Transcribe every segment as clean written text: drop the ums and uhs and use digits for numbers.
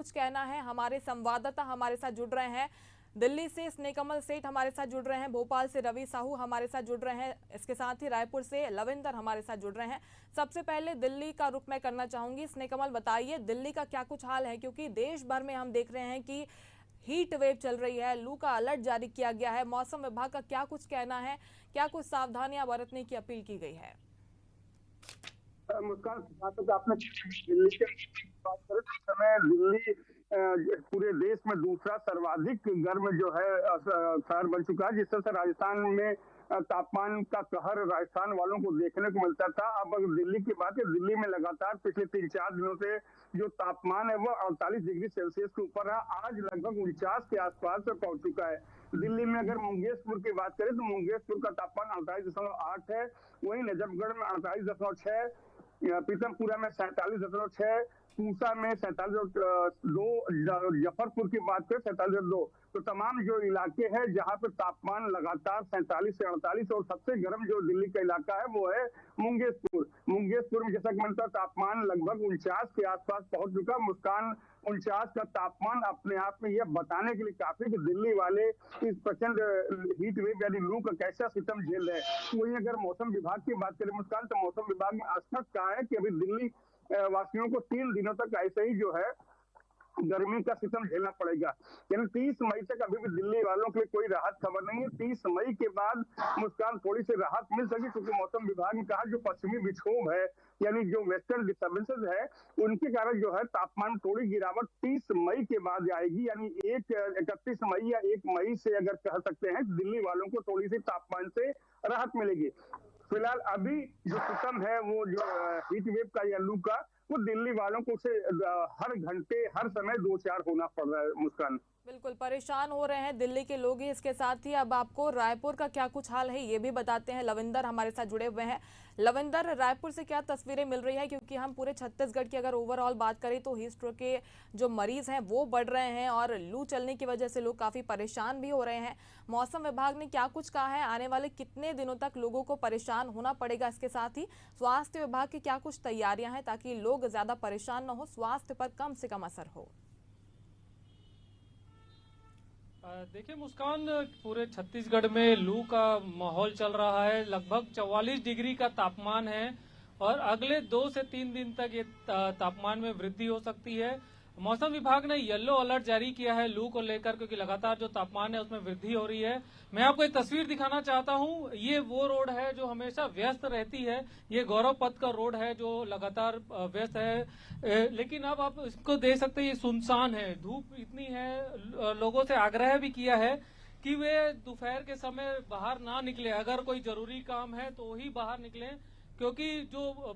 कुछ कहना है। हमारे संवाददाता हमारे साथ जुड़ रहे हैं। दिल्ली से स्नेहकमल सेठ हमारे साथ जुड़ रहे हैं, भोपाल से रवि साहू हमारे साथ जुड़ रहे हैं, इसके साथ ही रायपुर से लविंदर हमारे साथ जुड़ रहे हैं। सबसे पहले दिल्ली का रुख मैं करना चाहूंगी। स्नेहकमल, बताइए दिल्ली का क्या कुछ हाल है, क्योंकि देश भर में हम देख रहे हैं कि हीट वेव चल रही है, लू का अलर्ट जारी किया गया है। मौसम विभाग का क्या कुछ कहना है, क्या कुछ सावधानियां बरतने की अपील की गई है? मुस्कान, आपने दिल्ली के बात करें तो इस समय दिल्ली पूरे देश में दूसरा सर्वाधिक गर्म जो है शहर बन चुका है। जिस तरह से राजस्थान में तापमान का कहर राजस्थान वालों को देखने को मिलता था, अब अगर दिल्ली की बात है, दिल्ली में लगातार पिछले 3-4 दिनों से जो तापमान है वो 48 डिग्री सेल्सियस के ऊपर है। आज लगभग 49 के आसपास पहुंच चुका है। दिल्ली में अगर मुंगेरपुर की बात करें तो मुंगेरपुर का तापमान 48.8 है, वहीं नजफगढ़ में 48.6, पीतमपुरा में 47.6, पूसा में 47.2, जफरपुर की बात करें 47.2। तो तमाम जो इलाके हैं जहां पर तापमान लगातार 47 से 48, और सबसे गर्म जो दिल्ली का इलाका है वो है मुंगेरपुर में जैसा कि मैंने तापमान लगभग 49 के आसपास पहुंच चुका। मुस्कान, 49 का तापमान अपने आप में यह बताने के लिए काफी कि दिल्ली वाले इस प्रचंड हीट वेव यानी लू का कैसा सिस्टम झेल रहे हैं। वहीं अगर मौसम विभाग की बात करें मुस्कान, तो मौसम विभाग ने स्पष्ट कहा है कि अभी दिल्ली वासियों को 3 दिनों तक ऐसे ही जो है गर्मी का सिस्टम झेलना पड़ेगा। यानी 30 मई तक अभी भी दिल्ली वालों के लिए कोई राहत खबर नहीं है। 30 मई के बाद मुस्कान थोड़ी सी राहत मिल सके, क्योंकि मौसम विभाग ने कहा जो पश्चिमी विक्षोभ है यानी जो वेस्टर्न डिस्टर्बेंसेज है उनके कारण जो है तापमान थोड़ी गिरावट 30 मई के बाद आएगी। यानी 31 मई या 1 मई से अगर कह सकते हैं दिल्ली वालों को थोड़ी सी तापमान से राहत मिलेगी। फिलहाल अभी जो सिस्टम है वो जो हीट वेव का या लू का, वो दिल्ली वालों को उसे हर घंटे हर समय 2-4 होना पड़ रहा है। मुस्कान, बिल्कुल परेशान हो रहे हैं दिल्ली के लोग ही। इसके साथ ही अब आपको रायपुर का क्या कुछ हाल है ये भी बताते हैं। लविंदर हमारे साथ जुड़े हुए हैं। लविंदर, रायपुर से क्या तस्वीरें मिल रही है, क्योंकि हम पूरे छत्तीसगढ़ की अगर ओवरऑल बात करें तो हीट स्ट्रोक के जो मरीज हैं वो बढ़ रहे हैं और लू चलने की वजह से लोग काफी परेशान भी हो रहे हैं। मौसम विभाग ने क्या कुछ कहा है, आने वाले कितने दिनों तक लोगों को परेशान होना पड़ेगा? इसके साथ ही स्वास्थ्य विभाग की क्या कुछ तैयारियां हैं ताकि लोग ज्यादा परेशान न हो, स्वास्थ्य पर कम से कम असर हो? देखिए मुस्कान, पूरे छत्तीसगढ़ में लू का माहौल चल रहा है। लगभग 44 डिग्री का तापमान है और अगले 2 से 3 दिन तक ये तापमान में वृद्धि हो सकती है। मौसम विभाग ने येलो अलर्ट जारी किया है लू को लेकर, क्योंकि लगातार जो तापमान है उसमें वृद्धि हो रही है। मैं आपको एक तस्वीर दिखाना चाहता हूं। ये वो रोड है जो हमेशा व्यस्त रहती है, ये गौरव पथ का रोड है जो लगातार व्यस्त है, लेकिन अब आप इसको देख सकते हैं ये सुनसान है। धूप इतनी है, लोगों से आग्रह भी किया है कि वे दोपहर के समय बाहर ना निकले, अगर कोई जरूरी काम है तो ही बाहर निकलें, क्योंकि जो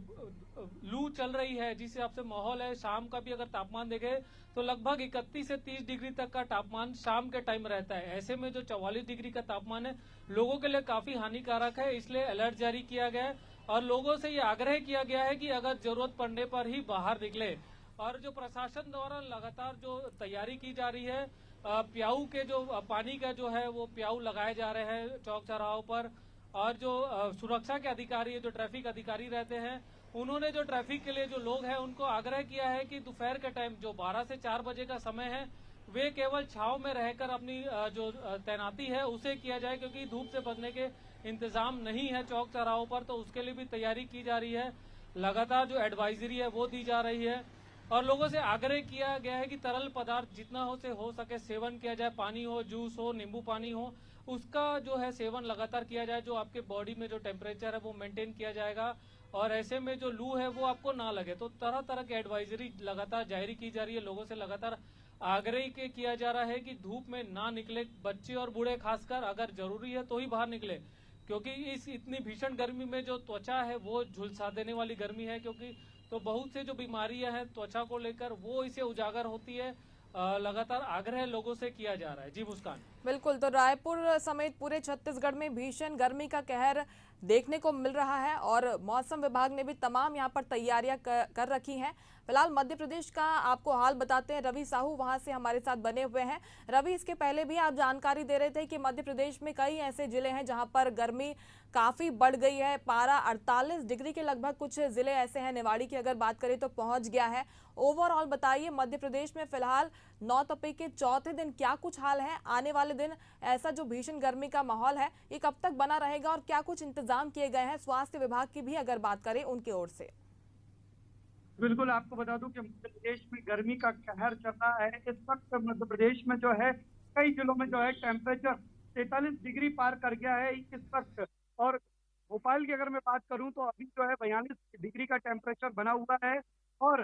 लू चल रही है जिस हिसाब से माहौल है, शाम का भी अगर तापमान देखें तो लगभग 31 से 30 डिग्री तक का तापमान शाम के टाइम रहता है। ऐसे में जो 44 डिग्री का तापमान है लोगों के लिए काफी हानिकारक है, इसलिए अलर्ट जारी किया गया है और लोगों से ये आग्रह किया गया है कि अगर जरूरत पड़ने पर ही बाहर निकले। और जो प्रशासन द्वारा लगातार जो तैयारी की जा रही है, प्याऊ के जो पानी का जो है वो प्याऊ लगाए जा रहे हैं चौक चौराहों पर, और जो सुरक्षा के अधिकारी, जो ट्रैफिक अधिकारी रहते हैं, उन्होंने जो ट्रैफिक के लिए जो लोग हैं उनको आग्रह किया है कि दोपहर के टाइम जो 12 से 4 बजे का समय है वे केवल छांव में रहकर अपनी जो तैनाती है उसे किया जाए, क्योंकि धूप से बचने के इंतजाम नहीं है चौक चौराहों पर, तो उसके लिए भी तैयारी की जा रही है। लगातार जो एडवाइजरी है वो दी जा रही है और लोगों से आग्रह किया गया है कि तरल पदार्थ जितना हो सके सेवन किया जाए। पानी हो, जूस हो, नींबू पानी हो, उसका जो है सेवन लगातार किया जाए, जो आपके बॉडी में जो टेम्परेचर है वो मेंटेन किया जाएगा और ऐसे में जो लू है वो आपको ना लगे। तो तरह तरह की एडवाइजरी लगातार जारी की जा रही है, लोगों से लगातार आग्रह किया जा रहा है कि धूप में ना निकले, बच्चे और बूढ़े खासकर, अगर जरूरी है तो ही बाहर निकले, क्योंकि इस इतनी भीषण गर्मी में जो त्वचा है वो झुलसा देने वाली गर्मी है, क्योंकि तो बहुत से जो बीमारियां हैं त्वचा को लेकर वो इसे उजागर होती है। लगातार आग्रह लोगों से किया जा रहा है। जी मुस्कान। बिल्कुल, तो रायपुर समेत पूरे छत्तीसगढ़ में भीषण गर्मी का कहर देखने को मिल रहा है और मौसम विभाग ने भी तमाम यहां पर तैयारियां कर रखी हैं। फिलहाल मध्य प्रदेश का आपको हाल बताते हैं, रवि साहू वहां से हमारे साथ बने हुए हैं। रवि, इसके पहले भी आप जानकारी दे रहे थे कि मध्य प्रदेश में कई ऐसे जिले हैं जहां पर गर्मी काफी बढ़ गई है, पारा 48 डिग्री के लगभग कुछ जिले ऐसे हैं, निवाड़ी की अगर बात करें तो पहुंच गया है। ओवरऑल बताइए, मध्य प्रदेश में फिलहाल नौतपे के चौथे दिन क्या कुछ हाल है? आने वाले दिन ऐसा जो भीषण गर्मी का माहौल है ये कब तक बना रहेगा और क्या कुछ इंतजाम किए गए हैं स्वास्थ्य विभाग की भी अगर बात करें उनकी ओर से? बिल्कुल, आपको बता दूं कि मध्य प्रदेश में गर्मी का कहर चल रहा है। इस वक्त मध्य प्रदेश में जो है कई जिलों में जो है टेम्परेचर 43 डिग्री पार कर गया है इस वक्त। और भोपाल की अगर मैं बात करूं तो अभी जो है 42 डिग्री का टेम्परेचर बना हुआ है। और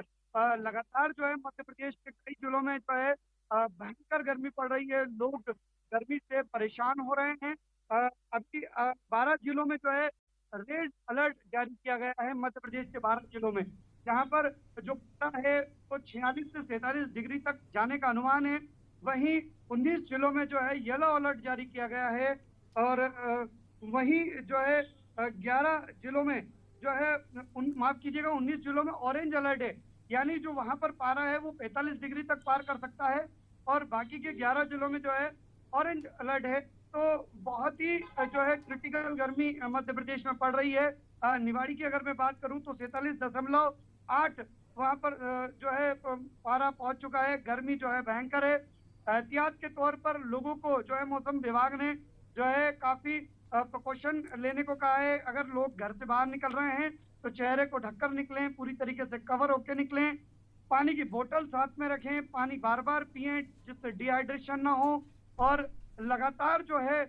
लगातार जो है मध्य प्रदेश के कई जिलों में जो है भयंकर गर्मी पड़ रही है। लोग गर्मी से परेशान हो रहे हैं। अभी 12 जिलों में जो है रेड अलर्ट जारी किया गया है मध्य प्रदेश के 12 जिलों में, जहां पर जो पारा है वो 46 से 47 डिग्री तक जाने का अनुमान है। वहीं 19 जिलों में जो है येलो अलर्ट जारी किया गया है। और वहीं जो है 11 जिलों में जो है माफ कीजिएगा 19 जिलों में ऑरेंज अलर्ट है, यानी जो वहां पर पारा है वो 45 डिग्री तक पार कर सकता है। और बाकी के 11 जिलों में जो है ऑरेंज अलर्ट है। तो बहुत ही जो है क्रिटिकल गर्मी मध्य प्रदेश में पड़ रही है। निवाड़ी की अगर मैं बात करूं तो 47.8 वहां पर जो है पारा पहुंच चुका है। गर्मी जो है भयंकर है। एहतियात के तौर पर लोगों को जो है मौसम विभाग ने जो है काफी प्रिकॉशन लेने को कहा है। अगर लोग घर से बाहर निकल रहे हैं तो चेहरे को ढककर निकलें, पूरी तरीके से कवर होकर निकलें। पानी की बोतल साथ में रखें, पानी बार बार पिएं जिससे डिहाइड्रेशन ना हो। और लगातार जो है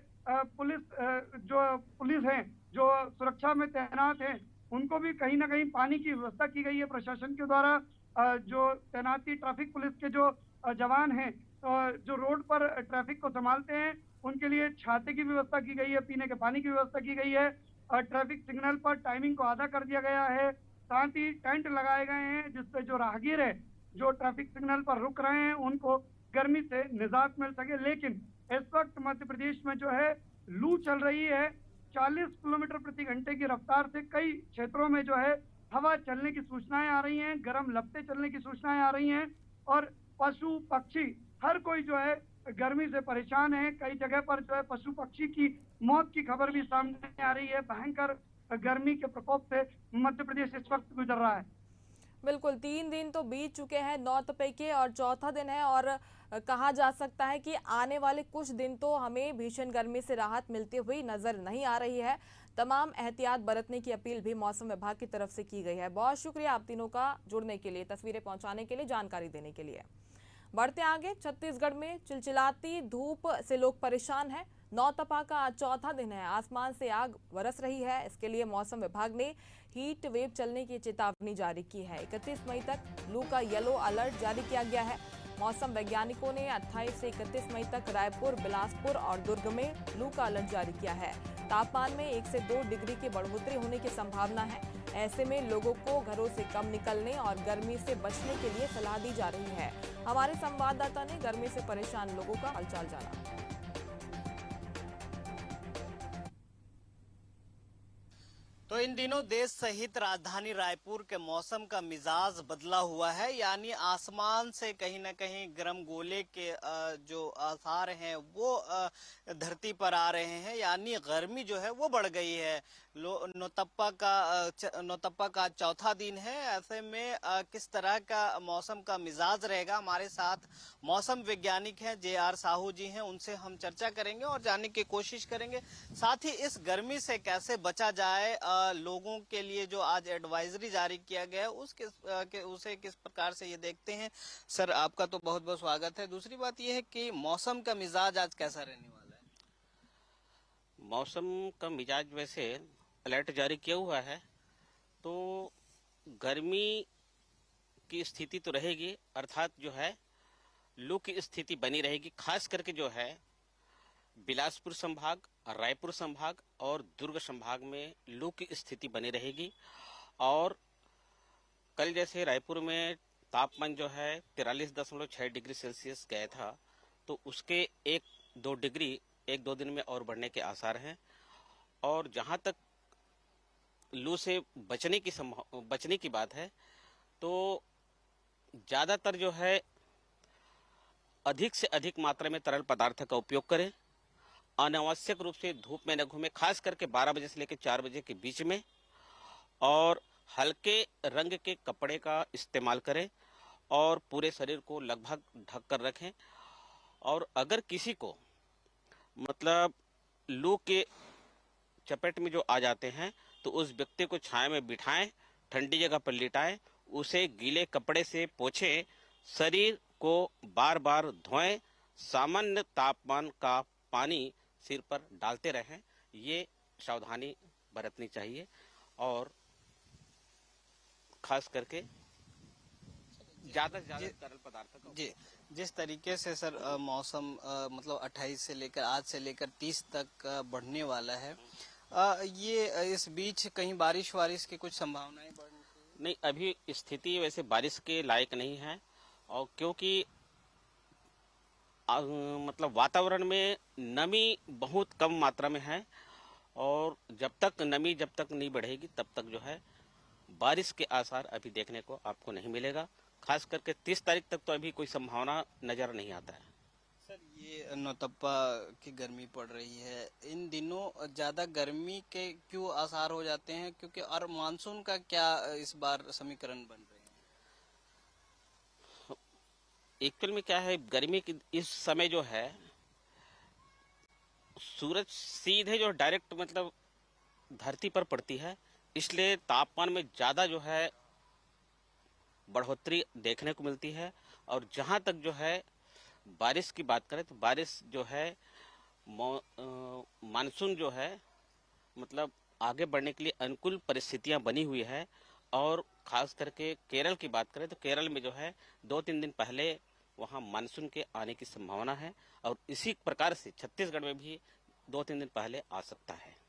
पुलिस है जो सुरक्षा में तैनात है, उनको भी कहीं ना कहीं पानी की व्यवस्था की गई है प्रशासन के द्वारा। जो तैनाती ट्रैफिक पुलिस के जो जवान हैं जो रोड पर ट्रैफिक को संभालते हैं, उनके लिए छाते की व्यवस्था की गई है, पीने के पानी की व्यवस्था की गई है। ट्रैफिक सिग्नल पर टाइमिंग को आधा कर दिया गया है। साथ ही टेंट लगाए गए हैं जिससे जो राहगीर है जो ट्रैफिक सिग्नल पर रुक रहे हैं उनको गर्मी से निजात मिल सके। लेकिन इस वक्त मध्य प्रदेश में जो है लू चल रही है। 40 किलोमीटर प्रति घंटे की रफ्तार से कई क्षेत्रों में जो है हवा चलने की सूचनाएं आ रही हैं, गर्म लपटें चलने की सूचनाएं आ रही हैं। और पशु पक्षी हर कोई जो है गर्मी से परेशान है। कई जगह पर जो है पशु पक्षी की मौत की खबर भी सामने आ रही है। भयंकर गर्मी के प्रकोप से मध्य प्रदेश इस वक्त गुजर रहा है। बिल्कुल, 3 दिन तो बीत चुके हैं नौतपे के और चौथा दिन है और कहा जा सकता है कि आने वाले कुछ दिन तो हमें भीषण गर्मी से राहत मिलती हुई नजर नहीं आ रही है। तमाम एहतियात बरतने की अपील भी मौसम विभाग की तरफ से की गई है। बहुत शुक्रिया आप तीनों का जुड़ने के लिए, तस्वीरें पहुंचाने के लिए, जानकारी देने के लिए। बढ़ते आगे, छत्तीसगढ़ में चिलचिलाती धूप से लोग परेशान हैं। नौतपा का आज चौथा दिन है, आसमान से आग बरस रही है। इसके लिए मौसम विभाग ने हीट वेव चलने की चेतावनी जारी की है। 31 मई तक लू का येलो अलर्ट जारी किया गया है। मौसम वैज्ञानिकों ने 28 से 31 मई तक रायपुर, बिलासपुर और दुर्ग में लू का अलर्ट जारी किया है। तापमान में 1 से 2 डिग्री की बढ़ोतरी होने की संभावना है। ऐसे में लोगों को घरों से कम निकलने और गर्मी से बचने के लिए सलाह दी जा रही है। हमारे संवाददाता ने गर्मी से परेशान लोगों का हालचाल जाना। तो इन दिनों देश सहित राजधानी रायपुर के मौसम का मिजाज बदला हुआ है, यानी आसमान से कहीं न कहीं गर्म गोले के जो आसार हैं वो धरती पर आ रहे हैं, यानी गर्मी जो है वो बढ़ गई है। नौतपा का चौथा दिन है। ऐसे में किस तरह का मौसम का मिजाज रहेगा, हमारे साथ मौसम वैज्ञानिक हैं जे.आर. साहू जी हैं, उनसे हम चर्चा करेंगे और जानने की कोशिश करेंगे। साथ ही इस गर्मी से कैसे बचा जाए, लोगों के लिए जो आज एडवाइजरी जारी किया गया है उसे किस प्रकार से ये देखते हैं। सर, आपका तो बहुत बहुत स्वागत है। दूसरी बात ये है कि मौसम का मिजाज आज कैसा रहने वाला है? मौसम का मिजाज वैसे अलर्ट जारी किया हुआ है, तो गर्मी की स्थिति तो रहेगी, अर्थात जो है लू की स्थिति बनी रहेगी। खास करके जो है बिलासपुर संभाग, रायपुर संभाग और दुर्ग संभाग में लू की स्थिति बनी रहेगी। और कल जैसे रायपुर में तापमान जो है 43.6 डिग्री सेल्सियस गया था, तो उसके एक 2 डिग्री 1-2 दिन में और बढ़ने के आसार हैं। और जहां तक लू से बचने की बात है, तो ज्यादातर जो है अधिक से अधिक मात्रा में तरल पदार्थ का उपयोग करें। अनावश्यक रूप से धूप में न घूमें, खास करके 12 बजे से लेकर 4 बजे के बीच में। और हल्के रंग के कपड़े का इस्तेमाल करें और पूरे शरीर को लगभग ढक कर रखें। और अगर किसी को मतलब लू के चपेट में जो आ जाते हैं, तो उस व्यक्ति को छाया में बिठाएं, ठंडी जगह पर लिटाएं, उसे गीले कपड़े से पोंछें, शरीर को बार बार धोएं, सामान्य तापमान का पानी सिर पर डालते रहें। ये सावधानी बरतनी चाहिए। और खास करके ज्यादा से ज्यादा तरल पदार्थ का जी, जिस तरीके से सर मौसम मतलब 28 से लेकर आज से लेकर 30 तक बढ़ने वाला है, ये इस बीच कहीं बारिश की कुछ संभावनाएं बढ़ने की? नहीं, अभी स्थिति वैसे बारिश के लायक नहीं है। और क्योंकि मतलब वातावरण में नमी बहुत कम मात्रा में है, और जब तक नमी नहीं बढ़ेगी तब तक जो है बारिश के आसार अभी देखने को आपको नहीं मिलेगा। खास करके 30 तारीख तक तो अभी कोई संभावना नजर नहीं आता है। सर, ये नौतप्पा की गर्मी पड़ रही है, इन दिनों ज्यादा गर्मी के क्यों आसार हो जाते हैं? क्योंकि और मानसून का क्या इस बार समीकरण बन रहे हैं? एक्चुअल में क्या है, गर्मी की इस समय जो है सूरज सीधे जो डायरेक्ट मतलब धरती पर पड़ती है, इसलिए तापमान में ज्यादा जो है बढ़ोतरी देखने को मिलती है। और जहां तक जो है बारिश की बात करें, तो बारिश जो है मानसून जो है मतलब आगे बढ़ने के लिए अनुकूल परिस्थितियां बनी हुई है। और खास करके केरल की बात करें तो केरल में जो है 2-3 दिन पहले वहां मानसून के आने की संभावना है। और इसी प्रकार से छत्तीसगढ़ में भी 2-3 दिन पहले आ सकता है।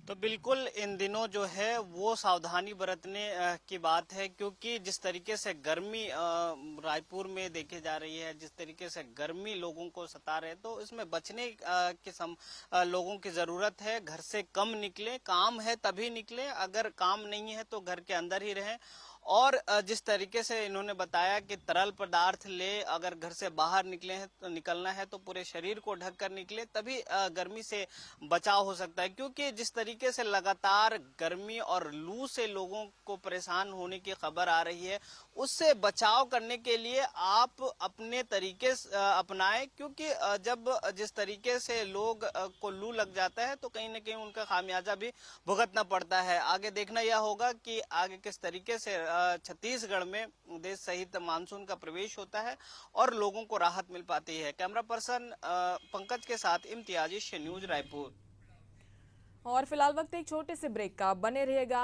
तो बिल्कुल इन दिनों जो है वो सावधानी बरतने की बात है, क्योंकि जिस तरीके से गर्मी रायपुर में देखी जा रही है, जिस तरीके से गर्मी लोगों को सता रहे, तो इसमें बचने लोगों की जरूरत है। घर से कम निकले, काम है तभी निकले, अगर काम नहीं है तो घर के अंदर ही रहें। और जिस तरीके से इन्होंने बताया कि तरल पदार्थ ले, अगर घर से बाहर निकलना है तो पूरे शरीर को ढक कर निकले, तभी गर्मी से बचाव हो सकता है। क्योंकि जिस तरीके से लगातार गर्मी और लू से लोगों को परेशान होने की खबर आ रही है, उससे बचाव करने के लिए आप अपने तरीके अपनाएं। क्योंकि जब जिस तरीके से लोग को लू लग जाता है, तो कहीं न कहीं उनका खामियाजा भी भुगतना पड़ता है। आगे देखना यह होगा कि आगे किस तरीके से छत्तीसगढ़ में देश सहित मानसून का प्रवेश होता है और लोगों को राहत मिल पाती है। कैमरा पर्सन पंकज के साथ इम्तियाज, न्यूज रायपुर। और फिलहाल वक्त एक छोटे से ब्रेक का, बने रहिएगा।